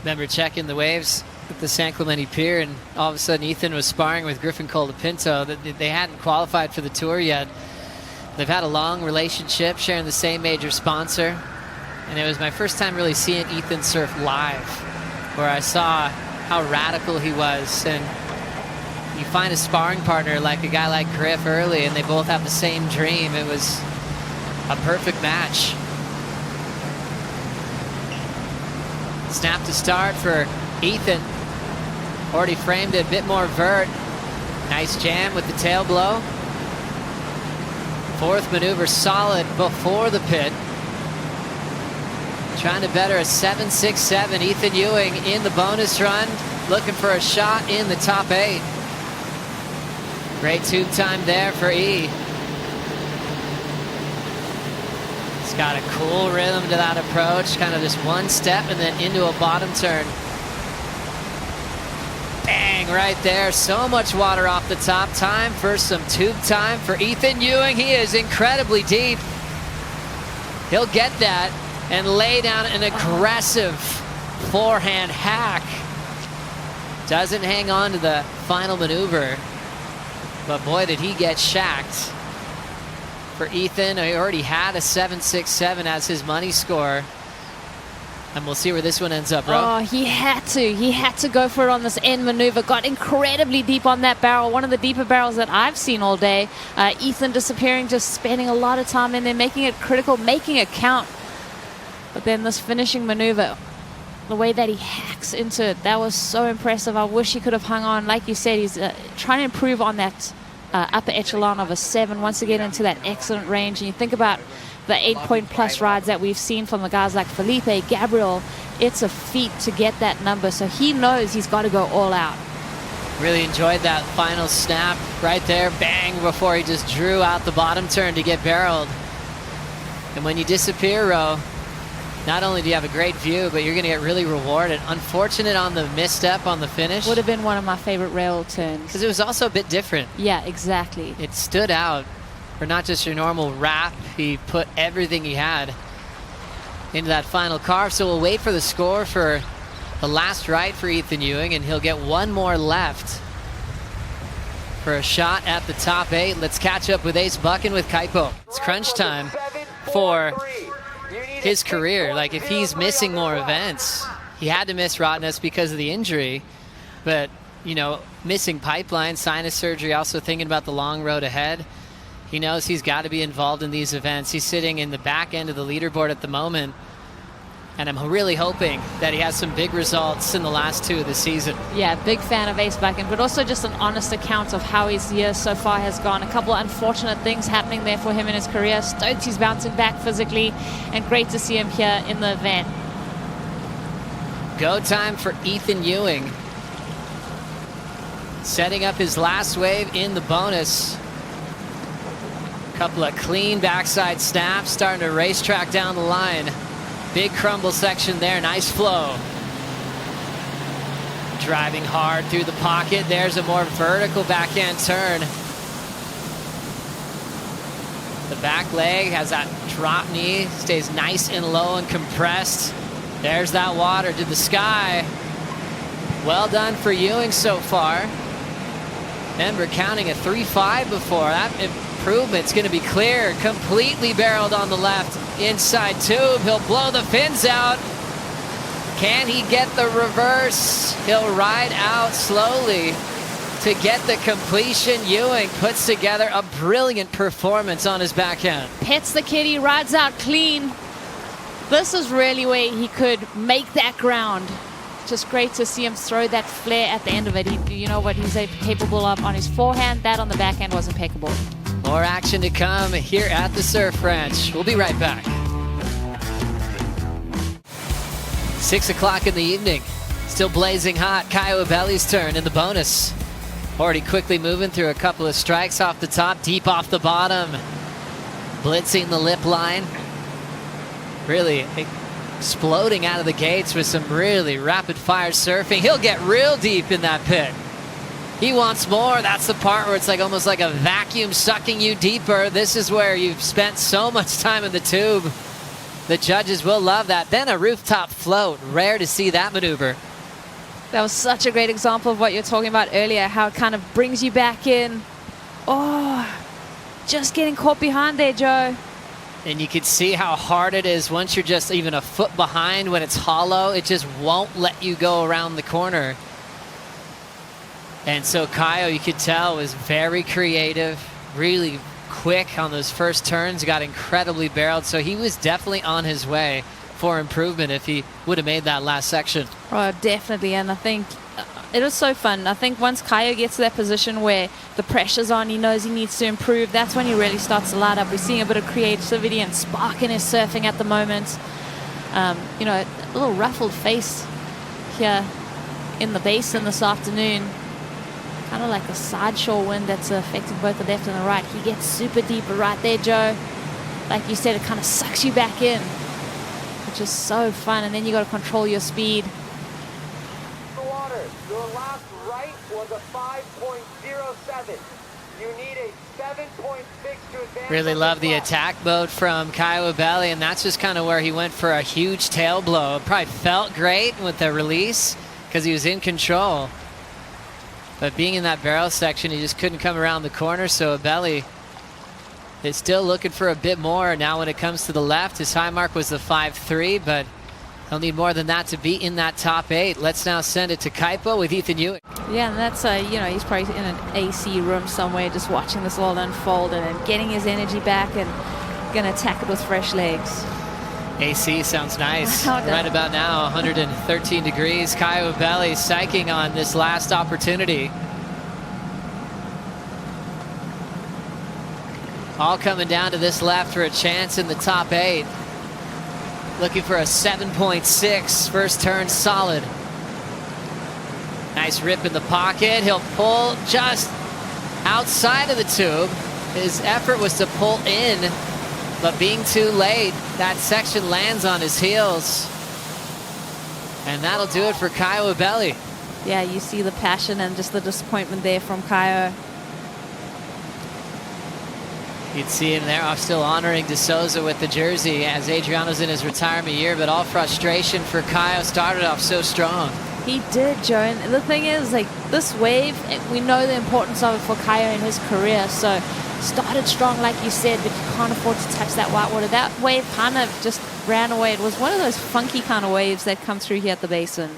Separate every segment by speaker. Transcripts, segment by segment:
Speaker 1: Remember checking the waves at the San Clemente Pier, and all of a sudden Ethan was sparring with Griffin Colapinto. They hadn't qualified for the tour yet. They've had a long relationship, sharing the same major sponsor. And it was my first time really seeing Ethan surf live, where I saw how radical he was. And you find a sparring partner like a guy like Griff early, and they both have the same dream. It was a perfect match. Snap to start for Ethan. Already framed it a bit more vert. Nice jam with the tail blow. Fourth maneuver solid before the pit. Trying to better a 7.67. Ethan Ewing in the bonus run, looking for a shot in the top 8. Great tube time there for E. He's got a cool rhythm to that approach, kind of just one step and then into a bottom turn. Bang, right there. So much water off the top. Time for some tube time for Ethan Ewing. He is incredibly deep. He'll get that and lay down an aggressive forehand hack. Doesn't hang on to the final maneuver, but boy, did he get shacked. For Ethan, he already had a 7.67 as his money score. And we'll see where this one ends up, Ro.
Speaker 2: Oh, he had to go for it on this end maneuver. Got incredibly deep on that barrel. One of the deeper barrels that I've seen all day. Ethan disappearing, just spending a lot of time in there, making it critical, making it count. But then this finishing maneuver, the way that he hacks into it, that was so impressive. I wish he could have hung on. Like you said, he's trying to improve on that upper echelon of a 7 once again into that excellent range. And you think about the 8-point plus rides that we've seen from the guys like Felipe, Gabriel, it's a feat to get that number. So he knows he's got to go all out.
Speaker 1: Really enjoyed that final snap right there. Bang, before he just drew out the bottom turn to get barreled. And when you disappear, Ro, not only do you have a great view, but you're going to get really rewarded. Unfortunate on the misstep on the finish.
Speaker 2: Would have been one of my favorite rail turns.
Speaker 1: Because it was also a bit different.
Speaker 2: Yeah, exactly.
Speaker 1: It stood out for not just your normal wrap. He put everything he had into that final carve. So we'll wait for the score for the last right for Ethan Ewing, and he'll get one more left for a shot at the top 8. Let's catch up with Ace Buchan with Kaipo. It's crunch time for his career. Like, if he's missing more events, he had to miss Rottnest because of the injury, but you know, missing pipeline, sinus surgery, also thinking about the long road ahead. He knows he's got to be involved in these events. He's sitting in the back end of the leaderboard at the moment, and I'm really hoping that he has some big results in the last 2 of the season.
Speaker 2: Yeah, big fan of Ace Buchan, but also just an honest account of how his year so far has gone. A couple of unfortunate things happening there for him in his career. Stoked he's bouncing back physically, and great to see him here in the event.
Speaker 1: Go time for Ethan Ewing. Setting up his last wave in the bonus. Couple of clean backside snaps, starting to racetrack down the line. Big crumble section there, nice flow. Driving hard through the pocket. There's a more vertical backhand turn. The back leg has that drop knee, stays nice and low and compressed. There's that water to the sky. Well done for Ewing so far. And we're counting a 3.5 before. That improvement's going to be clear. Completely barreled on the left. Inside tube. He'll blow the fins out. Can he get the reverse? He'll ride out slowly to get the completion. Ewing puts together a brilliant performance on his backhand.
Speaker 2: Pets the kitty, rides out clean. This is really where he could make that ground. Just great to see him throw that flare at the end of it. You know what he's capable of on his forehand. That on the backhand was impeccable.
Speaker 1: More action to come here at the Surf Ranch. We'll be right back. 6 o'clock in the evening. Still blazing hot. Caio Ibelli's turn in the bonus. Already quickly moving through a couple of strikes off the top, deep off the bottom. Blitzing the lip line. Really exploding out of the gates with some really rapid fire surfing. He'll get real deep in that pit. He wants more. That's the part where it's like almost like a vacuum sucking you deeper. This is where you've spent so much time in the tube. The judges will love that. Then a rooftop float. Rare to see that maneuver.
Speaker 2: That was such a great example of what you're talking about earlier, how it kind of brings you back in. Oh, just getting caught behind there, Joe.
Speaker 1: And you can see how hard it is once you're just even a foot behind. When it's hollow, it just won't let you go around the corner. And so Caio, you could tell, was very creative, really quick on those first turns, got incredibly barreled. So he was definitely on his way for improvement if he would have made that last section.
Speaker 2: Oh, definitely. And I think it was so fun. I think once Caio gets to that position where the pressure's on, he knows he needs to improve, that's when he really starts to light up. We're seeing a bit of creativity and spark in his surfing at the moment. You know, a little ruffled face here in the basin this afternoon. Kind of like a sideshore wind that's affecting both the left and the right. He gets super deep right there, Joe. Like you said, it kind of sucks you back in, which is so fun. And then you got to control your speed.
Speaker 3: Your last right was a 5.07. You need a 7.6 to advance.
Speaker 1: Really love the attack mode from Caio Ibelli, and that's just kind of where he went for a huge tail blow. It probably felt great with the release because he was in control. But being in that barrel section, he just couldn't come around the corner, so Ibelli is still looking for a bit more. Now when it comes to the left, his high mark was the 5.3, but he'll need more than that to be in that top 8. Let's now send it to Kaipo with Ethan Ewing.
Speaker 2: Yeah, and that's, you know, he's probably in an AC room somewhere just watching this all unfold and getting his energy back and going to attack it with fresh legs.
Speaker 1: AC sounds nice.
Speaker 2: Well done.
Speaker 1: Right about now, 113 degrees. Caio Ibelli psyching on this last opportunity. All coming down to this left for a chance in the top 8. Looking for a 7.6. First turn solid. Nice rip in the pocket. He'll pull just outside of the tube. His effort was to pull in, but being too late, that section lands on his heels. And that'll do it for Caio Ibelli.
Speaker 2: Yeah, you see the passion and just the disappointment there from Caio.
Speaker 1: You'd see him there still honoring De Souza with the jersey as Adriano's in his retirement year, but all frustration for Caio. Started off so strong.
Speaker 2: He did, Joe. And the thing is, like, this wave, we know the importance of it for Caio in his career. So started strong, like you said, but you can't afford to touch that white water. That wave kind of just ran away. It was one of those funky kind of waves that come through here at the basin.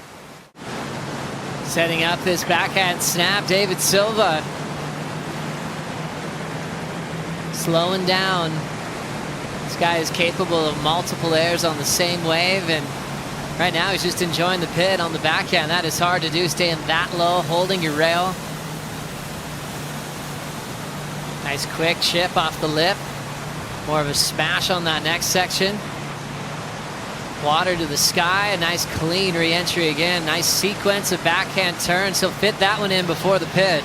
Speaker 1: Setting up this backhand snap, Deivid Silva. Slowing down. This guy is capable of multiple airs on the same wave, and right now he's just enjoying the pit on the backhand. That is hard to do, staying that low, holding your rail. Nice quick chip off the lip. More of a smash on that next section. Water to the sky, a nice clean re-entry again. Nice sequence of backhand turns. He'll fit that one in before the pit.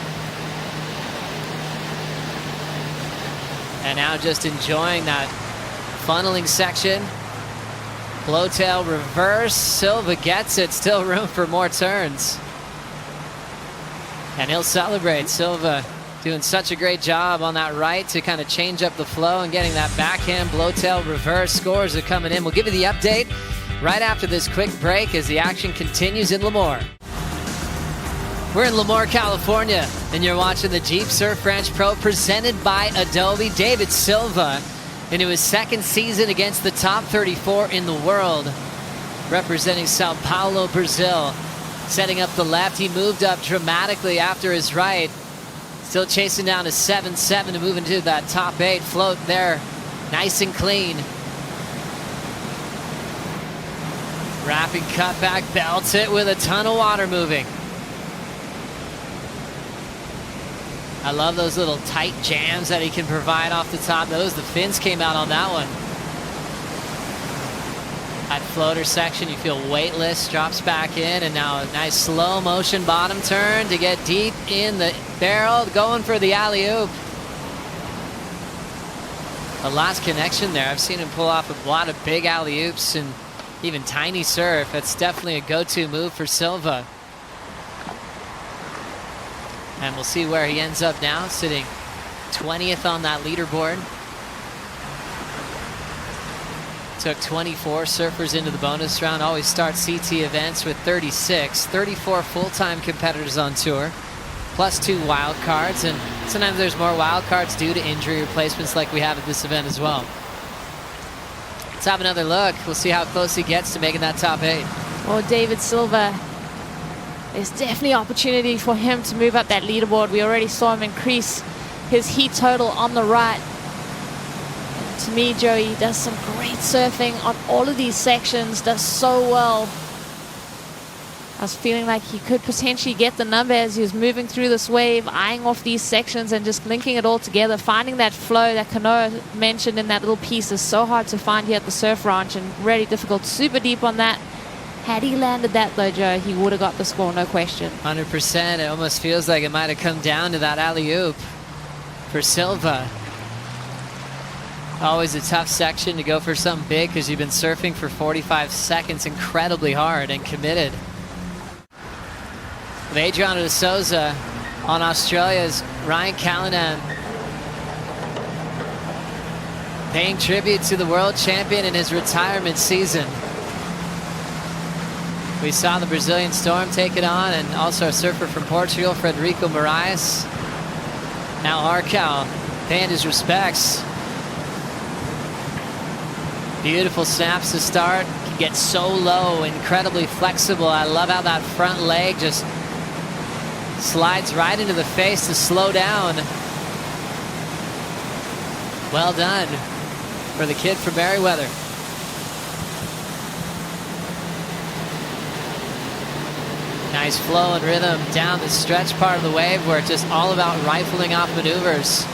Speaker 1: And now just enjoying that funneling section. Blowtail reverse. Silva gets it. Still room for more turns. And he'll celebrate. Silva doing such a great job on that right to kind of change up the flow and getting that backhand blowtail reverse. Scores are coming in. We'll give you the update right after this quick break as the action continues in Lemoore. We're in Lemoore, California, and you're watching the Jeep Surf Ranch Pro presented by Adobe. Deivid Silva into his second season against the top 34 in the world, representing Sao Paulo, Brazil. Setting up the left, he moved up dramatically after his right. Still chasing down a 7.7 to move into that top 8 float there. Nice and clean. Wrapping cutback, belts it with a ton of water moving. I love those little tight jams that he can provide off the top. The fins came out on that one. That floater section, you feel weightless, drops back in, and now a nice slow motion bottom turn to get deep in the barrel, going for the alley-oop. The last connection there, I've seen him pull off a lot of big alley-oops and even tiny surf. That's definitely a go-to move for Silva. And we'll see where he ends up now, sitting 20th on that leaderboard. Took 24 surfers into the bonus round. Always start CT events with 36. 34 full-time competitors on tour, plus 2 wild cards, and sometimes there's more wild cards due to injury replacements like we have at this event as well. Let's have another look. We'll see how close he gets to making that top 8.
Speaker 2: Well, Deivid Silva, there's definitely opportunity for him to move up that leaderboard. We already saw him increase his heat total on the right. To me, Joey does some great surfing on all of these sections, does so well. I was feeling like he could potentially get the number as he was moving through this wave, eyeing off these sections and just linking it all together, finding that flow that Kanoa mentioned in that little piece is so hard to find here at the Surf Ranch and really difficult. Super deep on that. Had he landed that though, Joe, he would have got the score, no question.
Speaker 1: 100%. It almost feels like it might have come down to that alley-oop for Silva. Always a tough section to go for something big because you've been surfing for 45 seconds incredibly hard and committed. With Adriano de Souza on Australia's Ryan Callinan, paying tribute to the world champion in his retirement season. We saw the Brazilian Storm take it on, and also a surfer from Portugal, Frederico Moraes. Now Arcal paying his respects. Beautiful snaps to start. Can get so low, incredibly flexible. I love how that front leg just slides right into the face to slow down. Well done for the kid from Merriweather. Nice flow and rhythm down the stretch part of the wave where it's just all about rifling off maneuvers.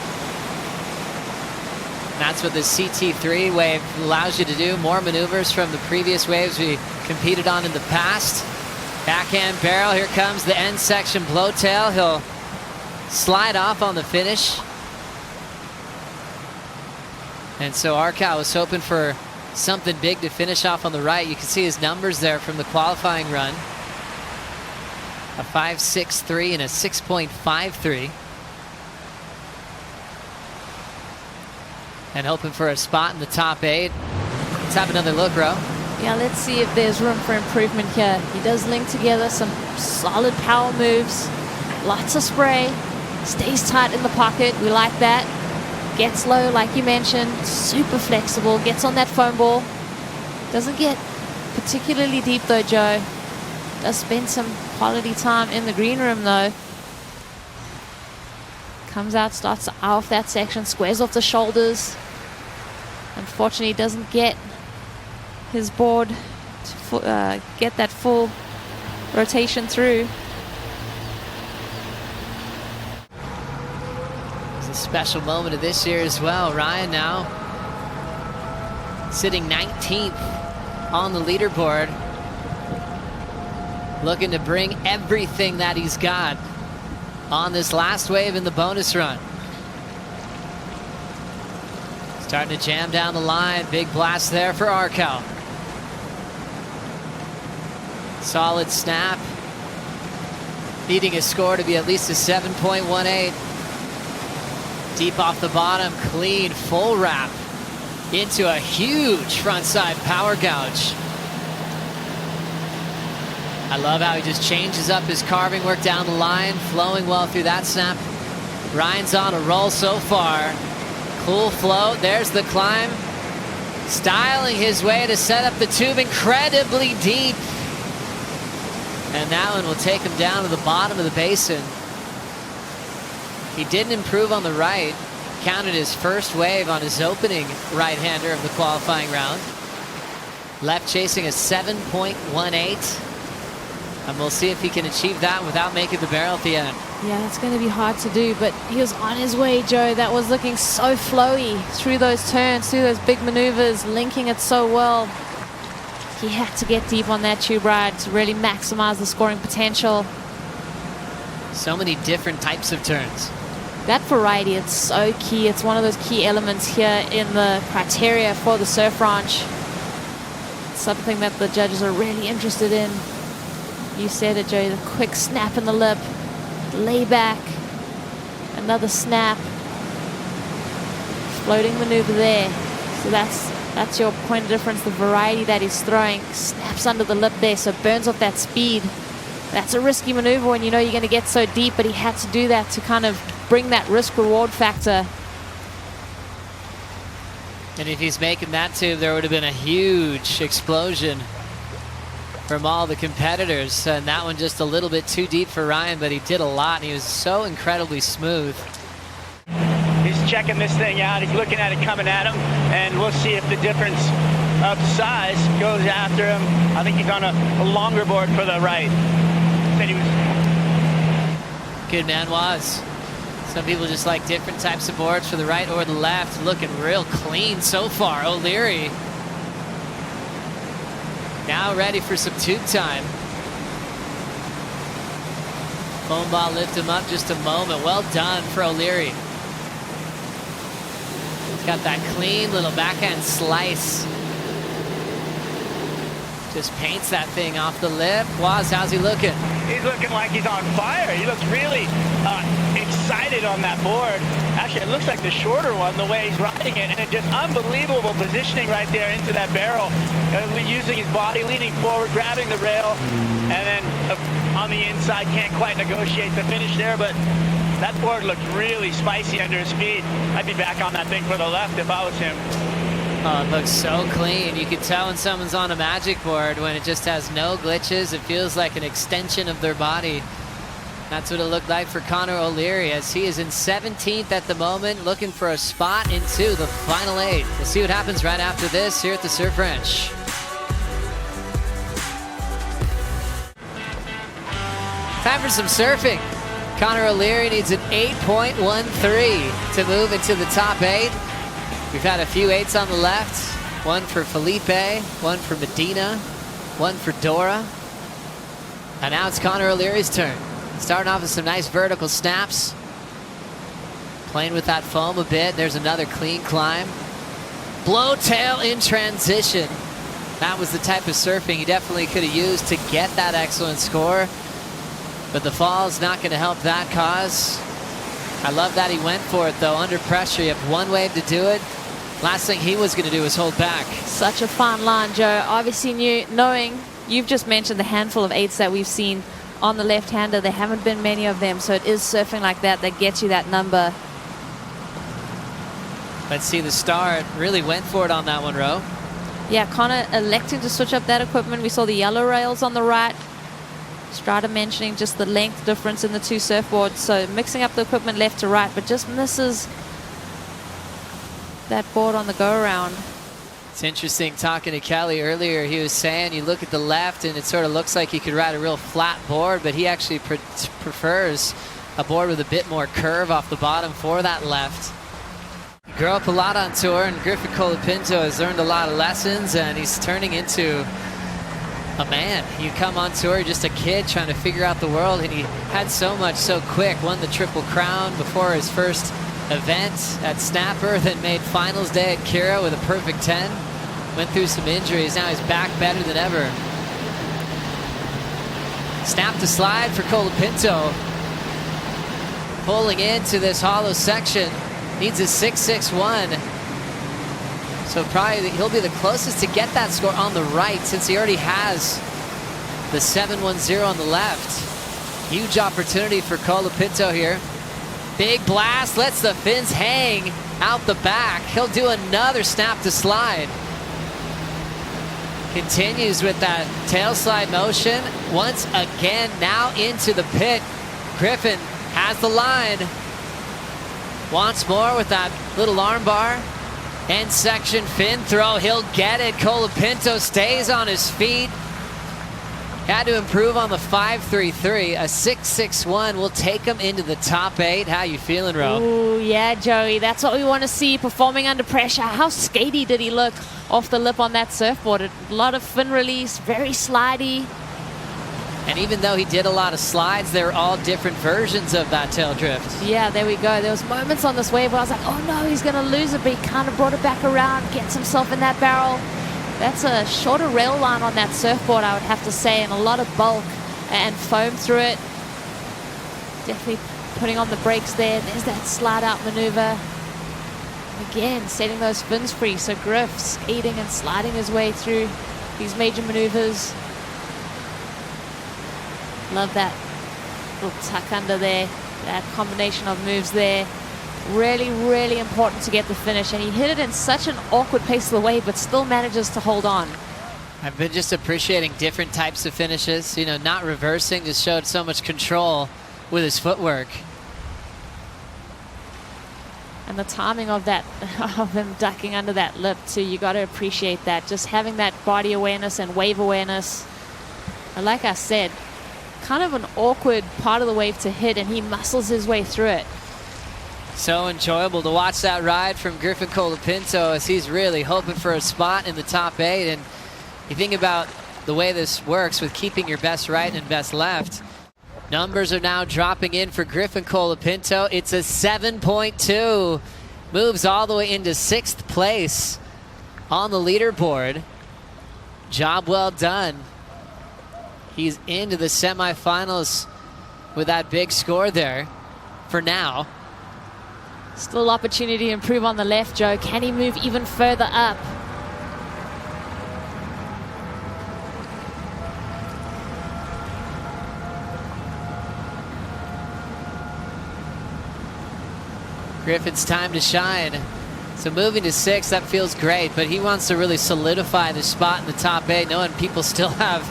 Speaker 1: And that's what the CT3 wave allows you to do. More maneuvers from the previous waves we competed on in the past. Backhand barrel, here comes the end section blowtail. He'll slide off on the finish. And so Arcal was hoping for something big to finish off on the right. You can see his numbers there from the qualifying run. A 5.63 and a 6.53. And hoping for a spot in the top 8. Let's have another look, Ro.
Speaker 2: Yeah, let's see if there's room for improvement here. He does link together some solid power moves. Lots of spray. Stays tight in the pocket. We like that. Gets low, like you mentioned. Super flexible. Gets on that foam ball. Doesn't get particularly deep though, Joe. Does spend some quality time in the green room though. Comes out, starts to eye off that section. Squares off the shoulders. Unfortunately, doesn't get his board to get that full rotation through.
Speaker 1: It's a special moment of this year as well. Ryan now sitting 19th on the leaderboard, looking to bring everything that he's got on this last wave in the bonus run. Starting to jam down the line. Big blast there for Arcal. Solid snap. Needing a score to be at least a 7.18. Deep off the bottom, clean, full wrap into a huge frontside power gouge. I love how he just changes up his carving work down the line, flowing well through that snap. Ryan's on a roll so far. Cool float, there's the climb. Styling his way to set up the tube incredibly deep. And that one will take him down to the bottom of the basin. He didn't improve on the right. Counted his first wave on his opening right-hander of the qualifying round. Left chasing a 7.18. And we'll see if he can achieve that without making the barrel at the end.
Speaker 2: Yeah, that's going to be hard to do, but he was on his way, Joe. That was looking so flowy through those turns, through those big maneuvers, linking it so well. He had to get deep on that tube ride to really maximize the scoring potential.
Speaker 1: So many different types of turns.
Speaker 2: That variety, it's so key. It's one of those key elements here in the criteria for the Surf Ranch. It's something that the judges are really interested in. You said it, Joe, the quick snap in the lip, lay back, another snap, floating maneuver there. So that's That's your point of difference, the variety that he's throwing. Snaps under the lip there, so burns off that speed. That's a risky maneuver when you know you're going to get so deep, but he had to do that to kind of bring that risk-reward factor.
Speaker 1: And if he's making that tube, there would have been a huge explosion from all the competitors. And that one just a little bit too deep for Ryan, but he did a lot, and he was so incredibly smooth.
Speaker 4: He's checking this thing out. He's looking at it coming at him, and we'll see if the difference of size goes after him. I think he's on a longer board for the right. Said he was.
Speaker 1: Good man, Waz. Some people just like different types of boards for the right or the left. Looking real clean so far. O'Leary now ready for some tube time. Foam ball lift him up just a moment. Well done for O'Leary. He's got that clean little backhand slice. Just paints that thing off the lip. Waz, how's he looking?
Speaker 4: He's looking like he's on fire. He looks really excited on that board. Actually, it looks like the shorter one, the way he's riding it, and it just unbelievable positioning right there into that barrel. Using his body, leaning forward, grabbing the rail, and then on the inside, can't quite negotiate the finish there, but that board looked really spicy under his feet. I'd be back on that thing for the left if I was him.
Speaker 1: Oh, it looks so clean. You can tell when someone's on a magic board when it just has no glitches. It feels like an extension of their body. That's what it looked like for Connor O'Leary, as he is in 17th at the moment, looking for a spot into the final 8. We'll see what happens right after this here at the Surf Ranch. Time for some surfing. Connor O'Leary needs an 8.13 to move into the top 8. We've had a few 8s on the left. One for Felipe, one for Medina, one for Dora. And now it's Connor O'Leary's turn. Starting off with some nice vertical snaps. Playing with that foam a bit. There's another clean climb. Blow tail in transition. That was the type of surfing he definitely could have used to get that excellent score. But the fall's not going to help that cause. I love that he went for it, though. Under pressure, you have one wave to do it. Last thing he was going to do was hold back.
Speaker 2: Such a fine line, Joe. Obviously, knowing you've just mentioned the handful of 8s that we've seen on the left-hander. There haven't been many of them, so it is surfing like that that gets you that number.
Speaker 1: Let's see the start. Really went for it on that one, Ro.
Speaker 2: Yeah, Connor electing to switch up that equipment. We saw the yellow rails on the right. Strata mentioning just the length difference in the two surfboards, so mixing up the equipment left to right, but just misses that board on the go-around.
Speaker 1: It's interesting talking to Kelly earlier. He was saying you look at the left and it sort of looks like you could ride a real flat board, but he actually prefers a board with a bit more curve off the bottom for that left. He grew up a lot on tour, and Griffin Colapinto has learned a lot of lessons, and he's turning into a man. You come on tour, you're just a kid trying to figure out the world, and he had so much so quick. Won the Triple Crown before his first event at Snapper, then made finals day at Kira with a perfect 10. Went through some injuries, now he's back better than ever. Snap to slide for Colapinto. Pulling into this hollow section. Needs a 6.61. So probably he'll be the closest to get that score on the right, since he already has the 7.10 on the left. Huge opportunity for Colapinto here. Big blast, lets the fins hang out the back. He'll do another snap to slide. Continues with that tail slide motion. Once again, now into the pit. Griffin has the line. Wants more with that little arm bar. End section fin throw, he'll get it. Colapinto stays on his feet. Had to improve on the 5.33. A 6.61 will take him into the top 8. How you feeling, Ro?
Speaker 2: Ooh, yeah, Joey. That's what we want to see, performing under pressure. How skatey did he look off the lip on that surfboard? A lot of fin release, very slidey.
Speaker 1: And even though he did a lot of slides, they're all different versions of that tail drift.
Speaker 2: Yeah, there we go. There was moments on this wave where I was like, oh no, he's going to lose it, but he kind of brought it back around, gets himself in that barrel. That's a shorter rail line on that surfboard, I would have to say, and a lot of bulk and foam through it. Definitely putting on the brakes there. There's that slide out maneuver. Again, setting those fins free. So Griff skating and sliding his way through these major maneuvers. Love that little tuck under there. That combination of moves there. Really, really important to get the finish. And he hit it in such an awkward pace of the wave, but still manages to hold on.
Speaker 1: I've been just appreciating different types of finishes. You know, not reversing, just showed so much control with his footwork.
Speaker 2: And the timing of that, of him ducking under that lip too, you got to appreciate that. Just having that body awareness and wave awareness. And like I said, kind of an awkward part of the wave to hit, and he muscles his way through it.
Speaker 1: So enjoyable to watch that ride from Griffin Colapinto, as he's really hoping for a spot in the top 8. And you think about the way this works with keeping your best right and best left. Numbers are now dropping in for Griffin Colapinto. It's a 7.2. Moves all the way into 6th place on the leaderboard. Job well done. He's into the semifinals with that big score there for now.
Speaker 2: Still opportunity to improve on the left, Joe. Can he move even further up?
Speaker 1: Griffin's time to shine. So moving to 6, that feels great, but he wants to really solidify the spot in the top 8, knowing people still have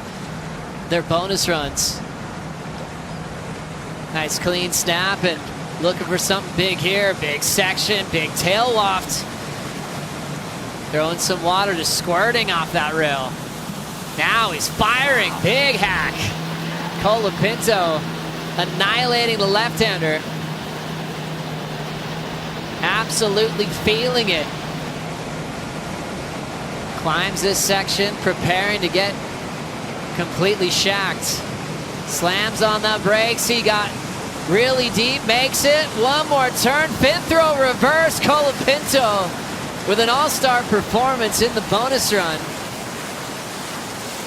Speaker 1: their bonus runs. Nice clean snap, and looking for something big here. Big section, big tail waft. Throwing some water, just squirting off that rail. Now he's firing, big hack. Colapinto annihilating the left-hander. Absolutely feeling it. Climbs this section, preparing to get completely shacked. Slams on the brakes. He got really deep, makes it. One more turn, fin throw reverse. Colapinto with an all-star performance in the bonus run.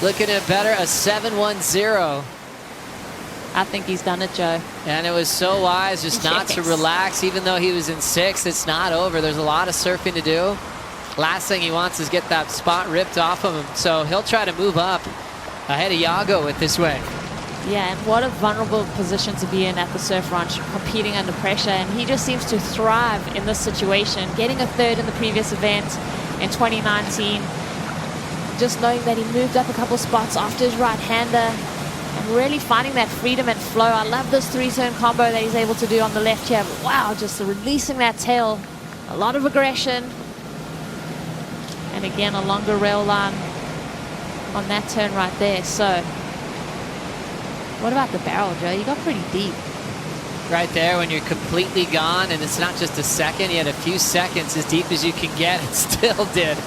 Speaker 1: Looking at better, a 7-1-0.
Speaker 2: I think he's done it, Joe.
Speaker 1: And it was so wise just not to relax. Even though he was in 6th, it's not over. There's a lot of surfing to do. Last thing he wants is get that spot ripped off of him. So he'll try to move up ahead of Yago with this wave.
Speaker 2: Yeah, and what a vulnerable position to be in at the surf ranch, competing under pressure. And he just seems to thrive in this situation. Getting a 3rd in the previous event in 2019. Just knowing that he moved up a couple spots after his right-hander. And really finding that freedom and flow. I love this 3-turn combo that he's able to do on the left here. But wow, just releasing that tail. A lot of aggression. And again, a longer rail line on that turn right there. So, what about the barrel, Joe? You got pretty deep.
Speaker 1: Right there when you're completely gone, and it's not just a second. You had a few seconds as deep as you can get. It still did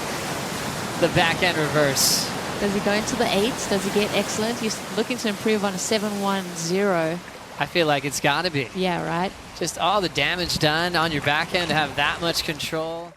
Speaker 1: the backhand reverse.
Speaker 2: Does he go into the 8s? Does he get excellent? He's looking to improve on a 7-1-0.
Speaker 1: I feel like it's got to be.
Speaker 2: Yeah, right.
Speaker 1: Just all the damage done on your backhand to have that much control.